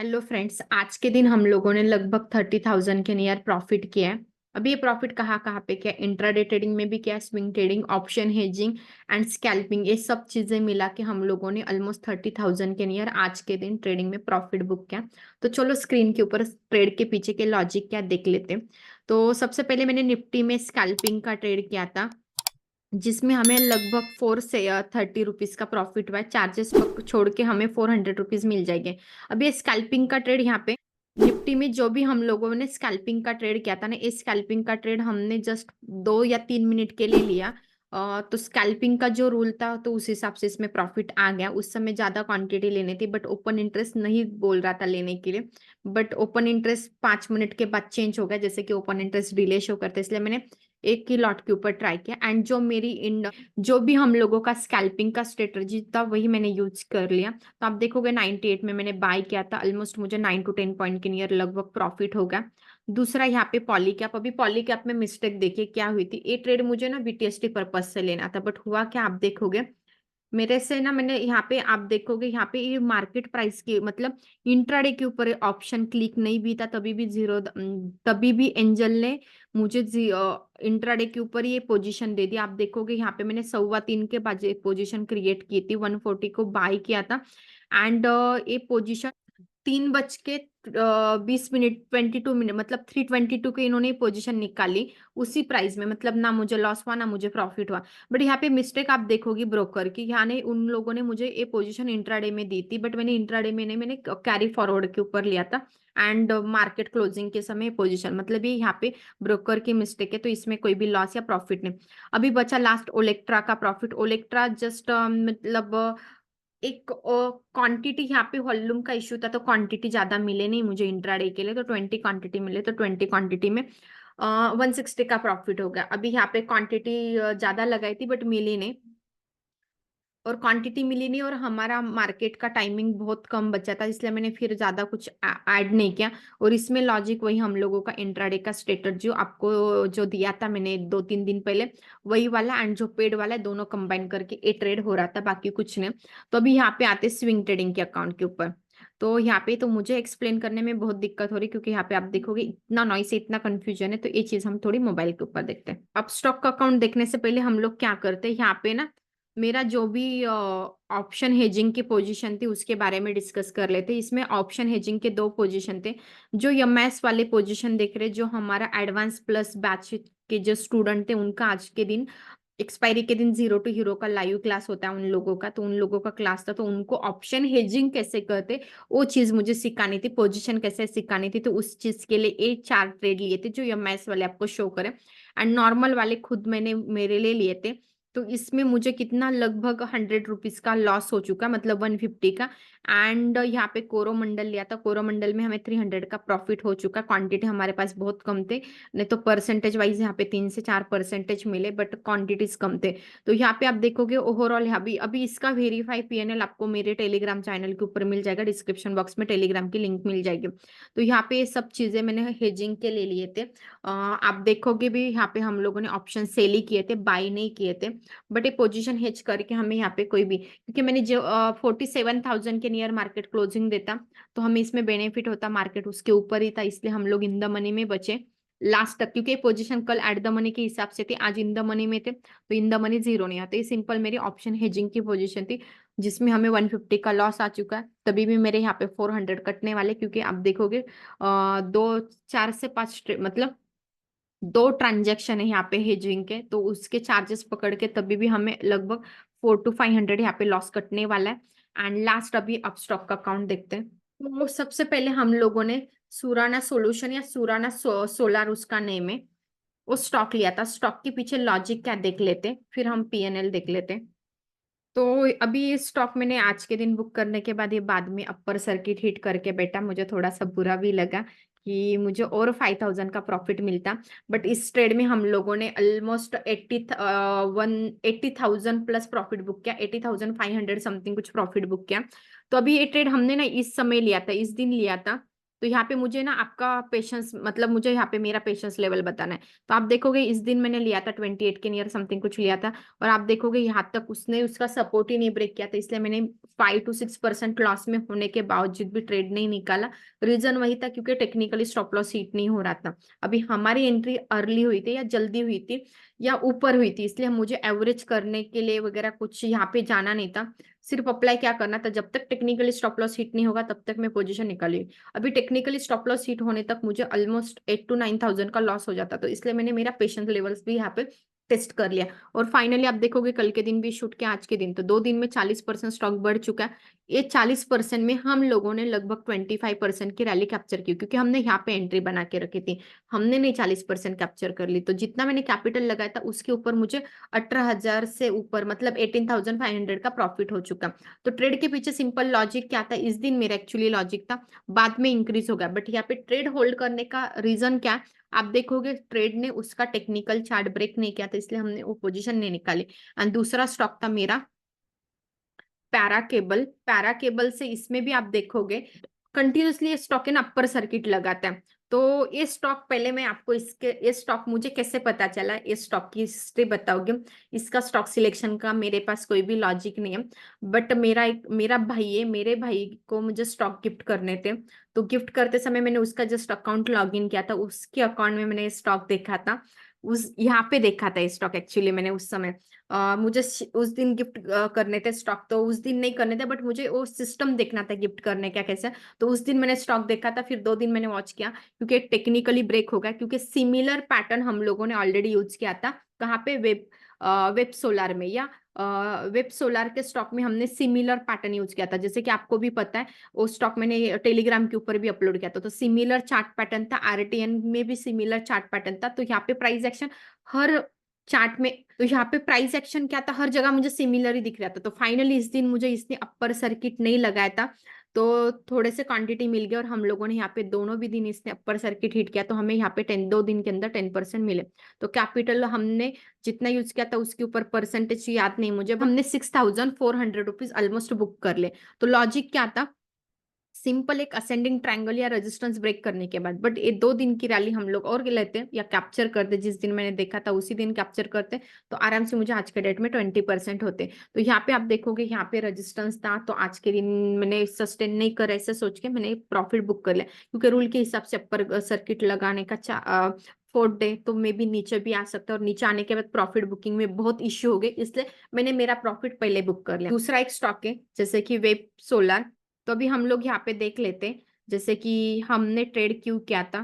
Hello friends, आज के दिन हम लोगों ने लगभग 30,000 के नियर प्रॉफिट किया है। अभी ये प्रॉफिट कहाँ कहाँ पे किया? इंट्राडे ट्रेडिंग में भी किया, swing trading, option hedging and scalping, ये सब चीजें मिला के हम लोगों ने ऑलमोस्ट 30,000 के नियर आज के दिन ट्रेडिंग में प्रॉफिट बुक किया। तो चलो स्क्रीन के ऊपर ट्रेड के पीछे के लॉजिक क्या देख लेते हैं। तो सबसे पहले मैंने निफ्टी में स्कैल्पिंग का ट्रेड किया था, जिसमें हमें लगभग 4 से 30 रुपीज का प्रॉफिट हुआ है। चार्जेस छोड़ के हमें 400 रुपीज मिल जाएंगे। अब ये स्कैल्पिंग का ट्रेड यहाँ पे निफ्टी में जो भी हम लोगों ने स्कैल्पिंग का ट्रेड किया था ना, इस स्कैल्पिंग का ट्रेड हमने जस्ट 2 या 3 मिनट के लिए लिया। तो स्कैल्पिंग का जो रूल था तो उस हिसाब से इसमें प्रॉफिट आ गया। उस समय ज्यादा क्वांटिटी लेनी थी, बट ओपन इंटरेस्ट नहीं बोल रहा था लेने के लिए। बट ओपन इंटरेस्ट 5 मिनट के बाद चेंज हो गया, जैसे कि ओपन इंटरेस्ट डिले शो करते, इसलिए मैंने एक ही लॉट के ऊपर ट्राई किया। एंड जो मेरी इन जो भी हम लोगों का स्कैल्पिंग का स्ट्रेटजी था वही मैंने यूज कर लिया। तो आप देखोगे 98 में मैंने बाय किया था, ऑलमोस्ट मुझे 9 to 10 पॉइंट के नियर लगभग प्रॉफिट हो गया। दूसरा यहाँ पे पॉलीकैप। अभी पॉलीकैप में मिस्टेक देखिए क्या हुई थी। ये ट्रेड मुझे ना बीटीएसटी पर्पज से लेना था, बट हुआ क्या आप देखोगे मेरे से ना, मैंने यहाँ पे आप देखोगे यहाँ पे ये मार्केट प्राइस की मतलब इंट्राडे के ऊपर ऑप्शन क्लिक नहीं भी था, तभी भी जीरो, तभी भी एंजल ने मुझे इंट्राडे के ऊपर ये पोजीशन दे दी। आप देखोगे यहाँ पे मैंने 3:15 के बाद पोजीशन क्रिएट की थी, 140 को बाय किया था। एंड ये पोजीशन 3:20 22 मिनट मतलब 3:22 के इन्होंने पोजीशन निकाली उसी प्राइस में। मतलब ना मुझे लॉस हुआ ना मुझे प्रॉफिट हुआ। बट यहाँ पे मिस्टेक आप देखोगी ब्रोकर की, यहाँ ने उन लोगों ने मुझे ये पोजीशन इंट्राडे में दी थी, बट मैंने इंट्राडे में नहीं, मैंने कैरी फॉरवर्ड के ऊपर लिया था। एंड मार्केट क्लोजिंग के समय पोजीशन, मतलब ये यहाँ पे ब्रोकर की मिस्टेक है, तो इसमें कोई भी लॉस या प्रॉफिट नहीं। अभी बचा लास्ट ओलेक्ट्रा का प्रॉफिट। ओलेक्ट्रा जस्ट मतलब एक क्वांटिटी यहाँ पे वॉल्यूम का इश्यू था, तो क्वांटिटी ज्यादा मिले नहीं मुझे इंट्राडे के लिए, तो 20 क्वांटिटी मिले, तो 20 क्वांटिटी में 160 का प्रॉफिट हो गया। अभी यहाँ पे क्वांटिटी ज्यादा लगाई थी बट मिली नहीं, और क्वांटिटी मिली नहीं, और हमारा मार्केट का टाइमिंग बहुत कम बचा था, इसलिए मैंने फिर ज्यादा कुछ ऐड नहीं किया। और इसमें लॉजिक वही हम लोगों का इंट्राडे का स्टेटस जो आपको जो दिया था मैंने 2-3 दिन पहले, वही वाला एंड जो पेड वाला है, दोनों कंबाइन करके ए ट्रेड हो रहा था, बाकी कुछ नहीं। तो अभी यहाँ पे आते स्विंग ट्रेडिंग के अकाउंट के ऊपर। तो यहाँ पे तो मुझे एक्सप्लेन करने में बहुत दिक्कत हो रही, क्योंकि यहाँ पे आप देखोगे इतना नॉइस है, इतना कंफ्यूजन है। तो ये चीज हम थोड़ी मोबाइल के ऊपर देखते हैं। अब स्टॉक का अकाउंट देखने से पहले हम लोग क्या करते हैं, यहाँ पे ना मेरा जो भी ऑप्शन हेजिंग की पोजीशन थी उसके बारे में डिस्कस कर लेते। इसमें ऑप्शन हेजिंग के 2 पोजीशन थे। जो एमएस वाले पोजीशन देख रहे, जो हमारा एडवांस प्लस बैच के जो स्टूडेंट थे, उनका आज के दिन एक्सपायरी के दिन जीरो टू हीरो का लाइव क्लास होता है उन लोगों का, तो उन लोगों का क्लास था, तो उनको ऑप्शन हेजिंग कैसे करते वो चीज मुझे सिखानी थी, पोजीशन कैसे सिखानी थी। तो उस चीज के लिए ये 4 ट्रेड लिए थे जो एमएस वाले आपको शो करे, एंड नॉर्मल वाले खुद मैंने मेरे लिए लिए थे। तो इसमें मुझे कितना लगभग 100 रुपीज का लॉस हो चुका, मतलब 150 का। एंड यहाँ पे कोरोमंडल लिया था, कोरोमंडल में हमें 300 का प्रॉफिट हो चुका। क्वांटिटी हमारे पास बहुत कम थे, नहीं तो परसेंटेज वाइज यहाँ पे 3 से 4% मिले, बट क्वांटिटीज कम थे। तो यहाँ पे आप देखोगे ओवरऑल यहाँ भी अभी इसका वेरीफाई पीएनएल आपको मेरे टेलीग्राम चैनल के ऊपर मिल जाएगा, डिस्क्रिप्शन बॉक्स में टेलीग्राम की लिंक मिल जाएगी। तो यहाँ पे ये सब चीजें मैंने हेजिंग के लिए लिए थे। आप देखोगे भी यहाँ पे हम लोगों ने ऑप्शन सेल ही किए थे, बाई नहीं किए थे। बट ये पोजीशन हेज करके हमें यहाँ पे कोई भी, क्योंकि मैंने जो 47,000 के नियर मार्केट क्लोजिंग देता तो हमें इसमें बेनिफिट होता, मार्केट उसके ऊपर ही था, इसलिए हम लोग इन द मनी में बचे लास्ट तक। क्योंकि पोजीशन कल एट द मनी के हिसाब से थी, आज इन द मनी में थे, तो इन द मनी जीरो नहीं आते। सिंपल मेरी ऑप्शन हेजिंग की पोजीशन थी, जिसमें हमें 150 का लॉस आ चुका है। तभी भी मेरे यहाँ पे 400 कटने वाले, क्योंकि आप देखोगे 4 से 5 मतलब 2 ट्रांजेक्शन है यहाँ पे हेजिंग के, तो उसके चार्जेस पकड़ के तभी भी हमें लगभग 400 to 500 यहाँ पे लॉस कटने वाला है। एंड लास्ट अभी अब स्टॉक का अकाउंट देखते हैं। तो सबसे पहले हम लोगों ने सुराना सोल्यूशन या सुराना सोलार उसका नेम है, वो स्टॉक लिया था। स्टॉक के पीछे लॉजिक क्या देख लेते, फिर हम पीएनएल देख लेते। तो अभी ये स्टॉक मैंने आज के दिन बुक करने के बाद ये बाद में अपर सर्किट हिट करके बैठा, मुझे थोड़ा सा बुरा भी लगा कि मुझे और 5,000 का प्रॉफिट मिलता। बट इस ट्रेड में हम लोगों ने ऑलमोस्ट 80,000 प्लस प्रॉफिट बुक किया, 80,500 समथिंग कुछ प्रॉफिट बुक किया। तो अभी ये ट्रेड हमने ना इस समय लिया था, इस दिन लिया था। तो यहाँ पे मुझे ना आपका पेशेंस, मतलब मुझे यहाँ पे मेरा पेशेंस लेवल बताना है। तो आप देखोगे इस दिन मैंने लिया था 28 के नियर समथिंग कुछ लिया था, और आप देखोगे यहाँ तक उसने उसका सपोर्ट ही नहीं ब्रेक किया था, इसलिए मैंने 5 to 6% लॉस में होने के बावजूद भी ट्रेड नहीं निकाला। रीजन वही था क्योंकि टेक्निकली स्टॉप लॉस हिट नहीं हो रहा था। अभी हमारी एंट्री अर्ली हुई थी या जल्दी हुई थी या ऊपर हुई थी, इसलिए मुझे एवरेज करने के लिए वगैरह कुछ यहाँ पे जाना नहीं था। सिर्फ अप्लाई क्या करना था, जब तक टेक्निकली स्टॉप लॉस हिट नहीं होगा तब तक मैं पोजीशन निकाली। अभी टेक्निकली स्टॉप लॉस हिट होने तक मुझे ऑलमोस्ट 8 to 9 thousand का लॉस हो जाता, तो इसलिए मैंने मेरा पेशेंस लेवल्स भी यहाँ पे टेस्ट कर लिया। और फाइनली आप देखोगे कल के दिन भी शूट के आज के दिन, तो 2 दिन में 40% स्टॉक बढ़ चुका है। ये 40% में हम लोगों ने लगभग 25% की रैली कैप्चर की, क्योंकि हमने यहाँ पे एंट्री बना के रखी थी। हमने नहीं 40% कैप्चर कर ली, तो जितना मैंने कैपिटल लगाया था उसके ऊपर मुझे 18,000 से ऊपर, मतलब 18,500 का प्रॉफिट हो चुका। तो ट्रेड के पीछे सिंपल लॉजिक क्या था, इस दिन मेरा एक्चुअली लॉजिक था, बाद में इंक्रीज हो गया, बट यहाँ पे ट्रेड होल्ड करने का रीजन क्या है, आप देखोगे ट्रेड ने उसका टेक्निकल चार्ट ब्रेक नहीं किया था, इसलिए हमने वो पोजीशन नहीं निकाली। एंड दूसरा स्टॉक था मेरा पैरा केबल। पैरा केबल से इसमें भी आप देखोगे कंटिन्यूसली ये स्टॉक है ना अपर सर्किट लगाता है। तो ये स्टॉक पहले मैं आपको इसके, ये स्टॉक मुझे कैसे पता चला, ये स्टॉक की हिस्ट्री बताओगे। इसका स्टॉक सिलेक्शन का मेरे पास कोई भी लॉजिक नहीं है, बट मेरा भाई है, मेरे भाई को मुझे स्टॉक गिफ्ट करने थे। तो गिफ्ट करते समय मैंने उसका जस्ट अकाउंट लॉग इन किया था, उसके अकाउंट में मैंने स्टॉक देखा था। उस यहाँ पे देखा था स्टॉक एक्चुअली मैंने उस समय, मुझे उस दिन गिफ्ट करने थे स्टॉक, तो उस दिन नहीं करने थे, बट मुझे वो सिस्टम देखना था गिफ्ट करने का कैसे। तो उस दिन मैंने स्टॉक देखा था, फिर 2 दिन मैंने वॉच किया, क्योंकि टेक्निकली ब्रेक हो गया, क्योंकि सिमिलर पैटर्न हम लोगों ने ऑलरेडी यूज किया था। कहाँ पे, वेब सोलार में, या वेब सोलार के स्टॉक में हमने सिमिलर पैटर्न यूज किया था, जैसे कि आपको भी पता है वो स्टॉक मैंने टेलीग्राम के ऊपर भी अपलोड किया था। तो सिमिलर चार्ट पैटर्न था, आरटीएन में भी सिमिलर चार्ट पैटर्न था। तो यहाँ पे प्राइस एक्शन हर चार्ट में, तो यहाँ पे प्राइस एक्शन क्या था, हर जगह मुझे सिमिलर ही दिख रहा था। तो फाइनली इस दिन मुझे इसने अपर सर्किट नहीं लगाया था, तो थोड़े से क्वांटिटी मिल गई, और हम लोगों ने यहाँ पे दोनों भी दिन इसने अपर सर्किट हिट किया, तो हमें यहाँ पे 2 दिन के अंदर 10% मिले। तो कैपिटल हमने जितना यूज किया था उसके ऊपर परसेंटेज याद नहीं मुझे, हमने 6,400 रुपीज ऑलमोस्ट बुक कर ले। तो लॉजिक क्या था, सिंपल एक असेंडिंग ट्रायंगल या रेजिस्टेंस ब्रेक करने के बाद, बट ये 2 दिन की रैली हम लोग और लेते हैं या कैप्चर करते, जिस दिन मैंने देखा था उसी दिन कैप्चर करते, तो आराम से मुझे आज के डेट में 20% होते। तो यहाँ पे आप देखोगे यहाँ पे रेजिस्टेंस था, तो आज के दिन मैंने सस्टेन नहीं कर ऐसे सोच के मैंने प्रॉफिट बुक कर लिया, क्योंकि रूल के हिसाब से अपर सर्किट लगाने का 4th डे तो मे भी नीचे भी आ सकता है, और नीचे आने के बाद प्रॉफिट बुकिंग में बहुत इश्यू हो गए, इसलिए मैंने मेरा प्रॉफिट पहले बुक कर लिया। दूसरा एक स्टॉक है जैसे कि वेब सोलर। तो अभी हम लोग यहाँ पे देख लेते हैं, जैसे कि हमने ट्रेड क्यों किया था,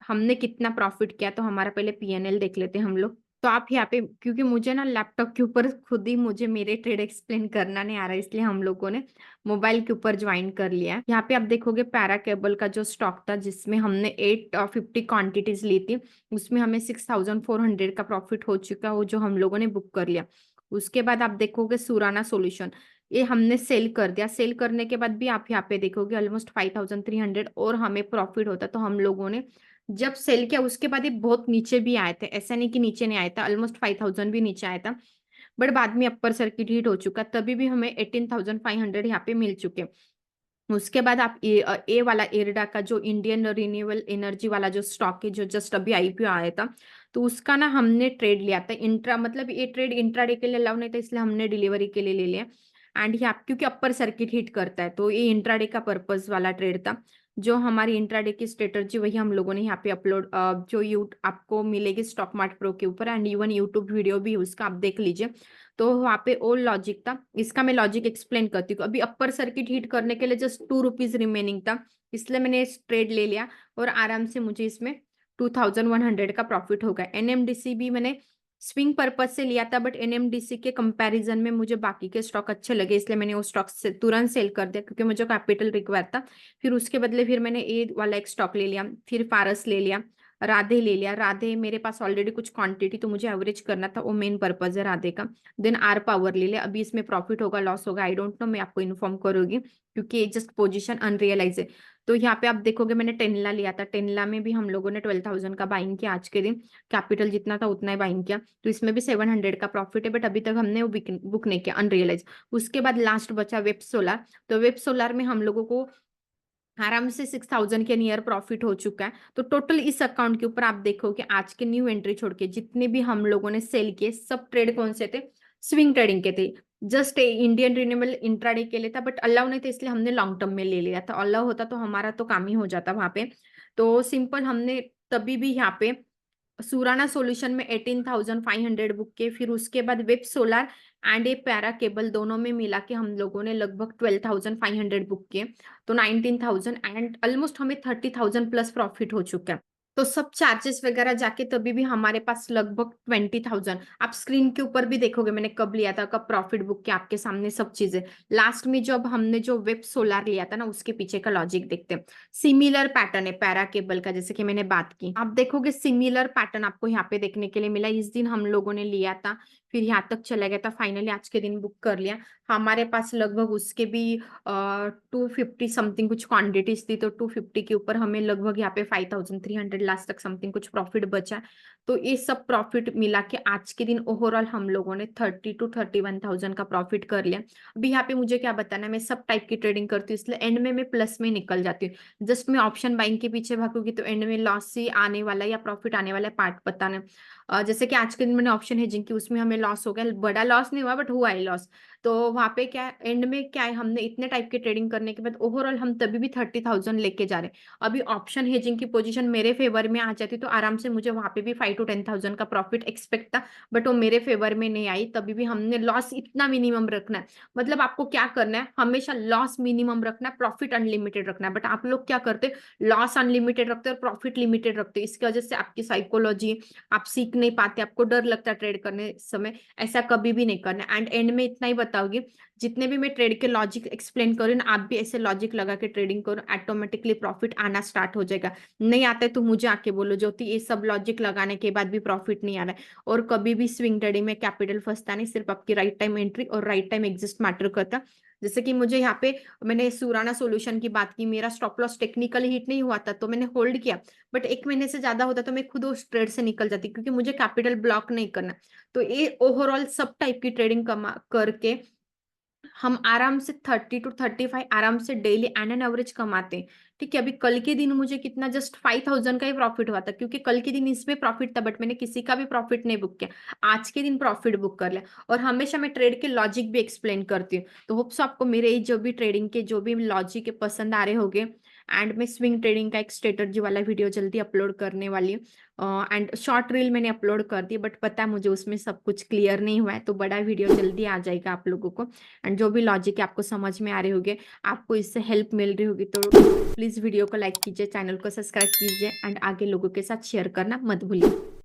हमने कितना प्रॉफिट किया, तो हमारा पहले पीएनएल देख लेते हैं हम लोग। तो आप यहाँ पे, क्योंकि मुझे ना लैपटॉप के ऊपर खुद ही मुझे मेरे ट्रेड एक्सप्लेन करना नहीं आ रहा है, इसलिए हम लोगों ने मोबाइल के ऊपर ज्वाइन कर लिया है। यहाँ पे आप देखोगे पैरा केबल का जो स्टॉक था, जिसमें हमने 850 क्वांटिटीज ली थी, उसमें हमें 6,400 का प्रॉफिट हो चुका, वो जो हम लोगों ने बुक कर लिया। उसके बाद आप देखोगे सुराना सोल्यूशन, ये हमने सेल कर दिया। सेल करने के बाद भी आप यहाँ पे देखोगे ऑलमोस्ट 5,300 और हमें प्रॉफिट होता, तो हम लोगों ने जब सेल किया उसके बाद ये बहुत नीचे भी आए थे, ऐसा नहीं कि नीचे नहीं आया था, ऑलमोस्ट 5,000 भी नीचे आया था, बट बाद में अपर सर्किट हिट हो चुका, तभी भी हमें 18,500 यहाँ पे मिल चुके। उसके बाद आप ए वाला एरडा का जो इंडियन रिन्यूएबल एनर्जी वाला जो स्टॉक है, जो जस्ट अभी आईपीओ आया था, तो उसका ना हमने ट्रेड लिया था इंट्रा, मतलब ये ट्रेड इंट्राडे के लिए अलाउ नहीं था, इसलिए हमने डिलीवरी के लिए ले लिया। एंड ये आप क्योंकि अपर सर्किट हिट करता है, तो ये इंट्राडे का पर्पस वाला ट्रेड था। जो हमारी इंट्राडे की स्ट्रेटजी वही हम लोगों ने यहाँ पे अपलोड, जो आपको मिलेगी स्टॉक मार्ट प्रो के ऊपर, एंड इवन यूट्यूब वीडियो भी उसका आप देख लीजिए। तो वहाँ पे ओल्ड लॉजिक था, इसका मैं लॉजिक एक्सप्लेन करती हूँ। अभी अपर सर्किट हिट करने के लिए जस्ट 2 रुपीज रिमेनिंग था, इसलिए मैंने इस ट्रेड ले लिया, और आराम से मुझे इसमें 2,100 का प्रॉफिट होगा। एनएमडीसी भी मैंने स्विंग पर्पज से लिया था, बट एनएमडीसी के कंपैरिजन में मुझे बाकी के स्टॉक अच्छे लगे, इसलिए मैंने वो स्टॉक से तुरंत सेल कर दिया, क्योंकि मुझे कैपिटल रिक्वायर था। फिर उसके बदले फिर मैंने ए वाला एक स्टॉक ले लिया, फिर फारस ले लिया, राधे ले लिया। राधे मेरे पास ऑलरेडी कुछ क्वांटिटी, तो मुझे एवरेज करना था, वो मेन पर्पज है राधे का। देन आर पावर ले लिया। अभी इसमें प्रॉफिट होगा लॉस होगा आई डोंट नो, मैं आपको इन्फॉर्म करूंगी, क्योंकि जस्ट पोजीशन अनरियलाइज है। तो यहाँ पे आप देखोगे मैंने टेनला लिया था, टेनला में भी हम लोगों ने 12,000 का बाइंग किया आज के दिन, कैपिटल जितना था उतना ही बाइंग किया, तो इसमें भी 700 का प्रॉफिट है, बट अभी तक हमने वो बुक नहीं किया, अनरियलाइज। उसके बाद लास्ट बचा वेब सोलर। तो वेब सोलर में हम लोगों को आराम से 6000 के नियर प्रॉफिट हो चुका है। तो टोटल इस अकाउंट के ऊपर आप देखो कि आज के न्यू एंट्री छोड़ के जितने भी हम लोगों ने सेल किए सब ट्रेड कौन से थे, स्विंग ट्रेडिंग के थे। जस्ट इंडियन रिन्यूएबल इंट्राडे के लिए था, बट अलाउ नहीं था इसलिए हमने लॉन्ग टर्म में ले लिया था। अलाउ होता तो हमारा तो काम ही हो जाता वहां पे। तो सिंपल हमने तभी भी यहाँ पे सुराना सॉल्यूशन में 18,500 बुक किए, फिर उसके बाद web solar and A para cable दोनों में मिला के हम लोगों ने लगभग 12,500 बुक किए। तो 19,000 एंड ऑलमोस्ट हमें 30,000 प्लस प्रॉफिट हो चुका है। तो सब चार्जेस वगैरह जाके तभी भी हमारे पास लगभग 20,000। आप स्क्रीन के ऊपर भी देखोगे मैंने कब लिया था, कब प्रॉफिट बुक किया, आपके सामने सब चीजें। लास्ट में जब हमने जो वेब सोलार लिया था ना, उसके पीछे का लॉजिक देखते हैं। सिमिलर पैटर्न है पैरा केबल का, जैसे कि मैंने बात की, आप देखोगे सिमिलर पैटर्न आपको यहाँ पे देखने के लिए मिला। इस दिन हम लोगों ने लिया था, फिर यहाँ तक चला गया था, फाइनली आज के दिन बुक कर लिया। हमारे पास लगभग उसके भी 250 समथिंग कुछ क्वांटिटीज थी, तो 250 के ऊपर हमें लगभग यहाँ पे 5,300 लास्ट तक समथिंग कुछ प्रॉफिट बचा। तो ये सब प्रॉफिट मिला के आज के दिन ओवरऑल हम लोगों ने 30 to 31,000 का प्रॉफिट कर लिया। अभी यहाँ पे मुझे क्या बताना है, मैं सब टाइप की ट्रेडिंग करती हूँ, इसलिए एंड में मैं प्लस में निकल जाती हूँ। जस्ट मैं ऑप्शन बाइंग के पीछे भागूंगी तो एंड में लॉस ही आने वाला है या प्रॉफिट आने वाला है, पार्ट बताना। जैसे कि आज के दिन मैंने ऑप्शन हेजिंग की, उसमें हमें लॉस हो गया, बड़ा लॉस नहीं हुआ बट हुआ है लॉस। तो वहां पे क्या है, एंड में क्या है, हमने इतने टाइप की ट्रेडिंग करने के बाद ओवरऑल हम तभी भी 30,000 लेके जा रहे हैं। अभी ऑप्शन हेजिंग की पोजीशन मेरे फेवर में आ जाती तो आराम से मुझे वहां पे भी 5 to 10,000 का प्रॉफिट एक्सपेक्ट था, बट वो मेरे फेवर में नहीं आई। तभी भी हमने लॉस इतना मिनिमम रखना है। मतलब आपको क्या करना है, हमेशा लॉस मिनिमम रखना है, प्रॉफिट अनलिमिटेड रखना है। बट आप लोग क्या करते, लॉस अनलिमिटेड रखते और प्रॉफिट लिमिटेड रखते। इसकी वजह से आपकी साइकोलॉजी, आप सीख नहीं पाते, आपको डर लगता है ट्रेड करने समय। ऐसा कभी भी नहीं करना। एंड एंड में इतना ही बताओगी, जितने भी मैं ट्रेड के लॉजिक एक्सप्लेन करूँ ना, आप भी ऐसे लॉजिक लगा के ट्रेडिंग करो, ऑटोमेटिकली प्रॉफिट आना स्टार्ट हो जाएगा। नहीं आता है तो मुझे आके बोलो, ज्योति ये सब लॉजिक लगाने के बाद भी प्रॉफिट नहीं आ रहा है। और कभी भी स्विंग ट्रेडिंग में कैपिटल फंसता नहीं, सिर्फ आपकी राइट टाइम एंट्री और राइट टाइम एग्जिट मैटर करता। जैसे कि मुझे यहाँ पे, मैंने सुराना सॉल्यूशन की बात की, मेरा स्टॉप लॉस टेक्निकली हिट नहीं हुआ था तो मैंने होल्ड किया, बट 1 महीने से ज्यादा होता तो मैं खुद उस ट्रेड से निकल जाती, क्योंकि मुझे कैपिटल ब्लॉक नहीं करना। तो ये ओवरऑल सब टाइप की ट्रेडिंग कमा करके हम आराम से 30 to 35 आराम से डेली एन एन एवरेज कमाते हैं। ठीक है, अभी कल के दिन मुझे कितना, जस्ट 5,000 का ही प्रॉफिट हुआ था, क्योंकि कल के दिन इसमें प्रॉफिट था बट मैंने किसी का भी प्रॉफिट नहीं बुक किया। आज के दिन प्रॉफिट बुक कर लिया। और हमेशा मैं ट्रेड के लॉजिक भी एक्सप्लेन करती हूँ। तो होप्स आपको मेरे जो भी ट्रेडिंग के जो भी लॉजिक पसंद आ रहे होंगे। एंड मैं स्विंग ट्रेडिंग का एक स्ट्रेटजी वाला वीडियो जल्दी अपलोड करने वाली हूँ। एंड शॉर्ट रील मैंने अपलोड कर दी, बट पता है मुझे उसमें सब कुछ क्लियर नहीं हुआ है, तो बड़ा वीडियो जल्दी आ जाएगा आप लोगों को। एंड जो भी लॉजिक है आपको समझ में आ रहे होंगे, आपको इससे हेल्प मिल रही होगी, तो प्लीज वीडियो को लाइक कीजिए, चैनल को सब्सक्राइब कीजिए एंड आगे लोगों के साथ शेयर करना मत भूलिए।